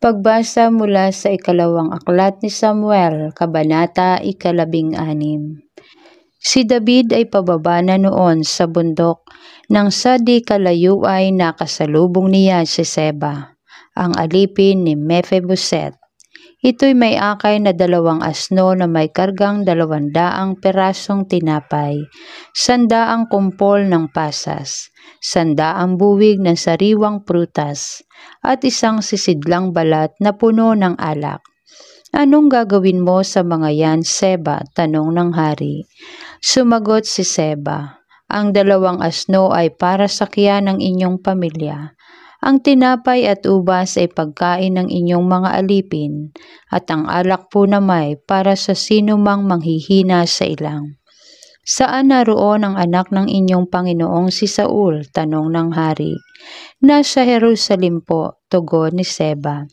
Pagbasa mula sa ikalawang aklat ni Samuel, Kabanata 16. Si David ay pababa na noon sa bundok nang sa di kalayo ay nakasalubong niya si Seba, ang alipin ni Mephiboset. Ito'y may akay na 2 asno na may kargang 200 perasong tinapay, 100 kumpol ng pasas, 100 buwig ng sariwang prutas, at 1 sisidlang balat na puno ng alak. Anong gagawin mo sa mga yan, Seba? Tanong ng hari. Sumagot si Seba, ang 2 asno ay para sa sakyan ng inyong pamilya. Ang tinapay at ubas ay pagkain ng inyong mga alipin, at ang alak po naman para sa sino mang manghihina sa ilang. Saan naroon ang anak ng inyong Panginoong si Saul? Tanong ng hari. Nasa Jerusalem po, tugon ni Seba.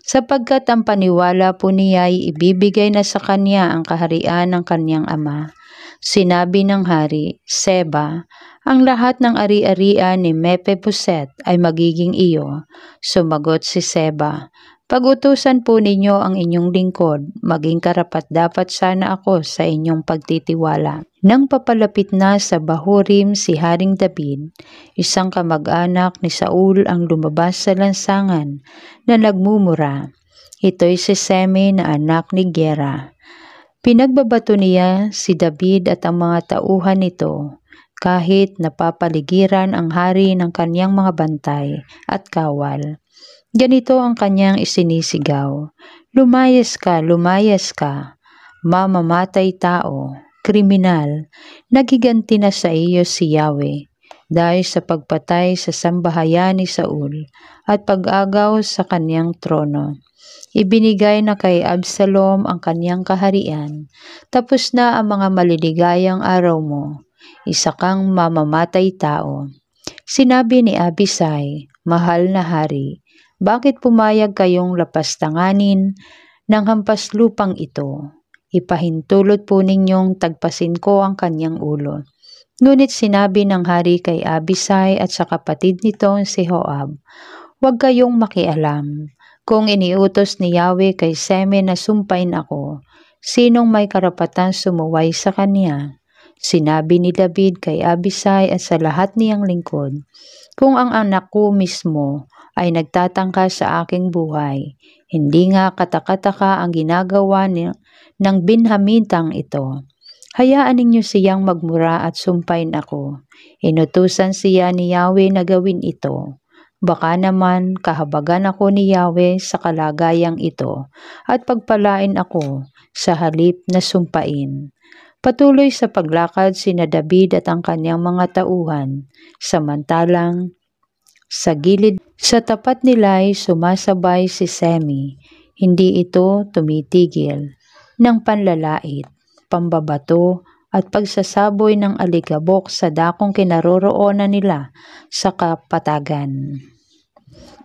Sapagkat ang paniwala po niya ay ibibigay na sa kanya ang kaharian ng kanyang ama. Sinabi ng hari, Seba, ang lahat ng ari-arian ni Mephiboset ay magiging iyo. Sumagot si Seba, pag-utusan po ninyo ang inyong lingkod, maging karapat-dapat sana ako sa inyong pagtitiwala. Nang papalapit na sa Bahurim si Haring David, isang kamag-anak ni Saul ang lumabas sa lansangan na nagmumura. Ito'y si Semi na anak ni Gera. Pinagbabato niya si David at ang mga tauhan nito, kahit napapaligiran ang hari ng kanyang mga bantay at kawal. Ganito ang kanyang isinisigaw, lumayas ka, mamamatay tao, kriminal, nagiganti na sa iyo si Yahweh, dahil sa pagpatay sa sambahayan ni Saul at pag-agaw sa kanyang trono. Ibinigay na kay Absalom ang kanyang kaharian, tapos na ang mga maliligayang araw mo, isa kang mamamatay tao. Sinabi ni Abisai, mahal na hari, bakit pumayag kayong lapastanganin ng hampas lupang ito? Ipahintulot po ninyong tagpasin ko ang kanyang ulo. Ngunit sinabi ng hari kay Abisai at sa kapatid nitong si Joab, huwag kayong makialam. Kung iniutos ni Yahweh kay Seme na sumpain ako, sinong may karapatan sumuway sa kanya? Sinabi ni David kay Abisai at sa lahat niyang lingkod, kung ang anak ko mismo ay nagtatangka sa aking buhay, hindi nga katakataka ang ginagawa ng binhamintang ito. Hayaan ninyo siyang magmura at sumpain ako. Inutusan siya ni Yahweh na gawin ito. Baka naman kahabagan ako ni Yahweh sa kalagayang ito at pagpalain ako sa halip na sumpain. Patuloy sa paglakad sina David at ang kanyang mga tauhan, samantalang sa gilid sa tapat nila ay sumasabay si Semi. Hindi ito tumitigil ng panlalait, pambabato at pagsasaboy ng alikabok sa dakong kinaroroonan nila sa kapatagan.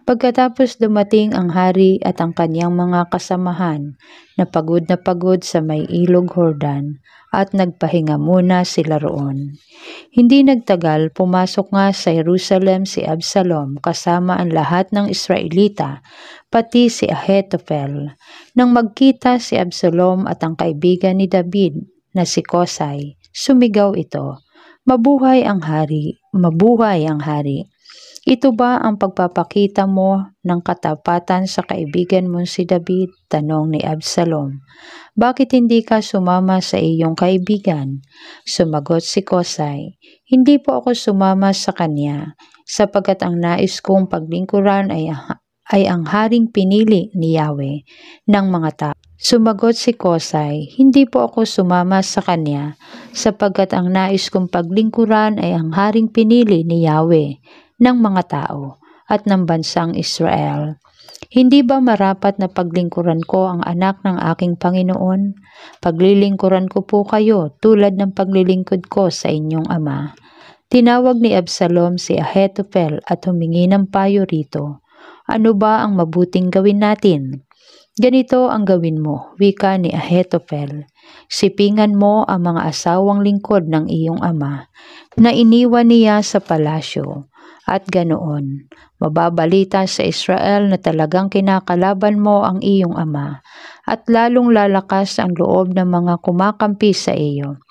Pagkatapos dumating ang hari at ang kanyang mga kasamahan na pagod sa may ilog Jordan at nagpahinga muna sila roon. Hindi nagtagal, pumasok nga sa Jerusalem si Absalom kasama ang lahat ng Israelita, pati si Ahitophel. Nang magkita si Absalom at ang kaibigan ni David na si Kosay, sumigaw ito, mabuhay ang hari, mabuhay ang hari. Ito ba ang pagpapakita mo ng katapatan sa kaibigan mong si David? Tanong ni Absalom. Bakit hindi ka sumama sa iyong kaibigan? Sumagot si Kosay, hindi po ako sumama sa kanya, sapagkat ang nais kong paglingkuran ay ang haring pinili ni Yahweh ng mga tao. Sumagot si Kosay, hindi po ako sumama sa kanya, sapagkat ang nais kong paglingkuran ay ang haring pinili ni Yahweh ng mga tao at ng bansang Israel. Hindi ba marapat na paglingkuran ko ang anak ng aking Panginoon? Paglilingkuran ko po kayo tulad ng paglilingkod ko sa inyong ama. Tinawag ni Absalom si Ahitophel at humingi ng payo rito. Ano ba ang mabuting gawin natin? Ganito ang gawin mo, wika ni Ahitophel. Sipingan mo ang mga asawang lingkod ng iyong ama na iniwan niya sa palasyo At ganoon, mababalita sa Israel na talagang kinakalaban mo ang iyong ama, at lalong lalakas ang loob ng mga kumakampi sa iyo.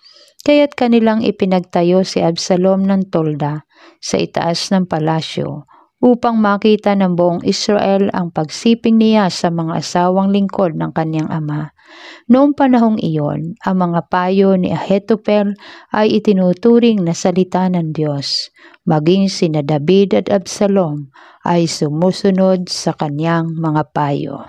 Kaya't kanilang ipinagtayo si Absalom ng tolda sa itaas ng palasyo upang makita ng buong Israel ang pagsiping niya sa mga asawang lingkod ng kanyang ama. Noong panahong iyon, ang mga payo ni Ahithophel ay itinuturing na salita ng Diyos. Maging sina David at Absalom ay sumusunod sa kanyang mga payo.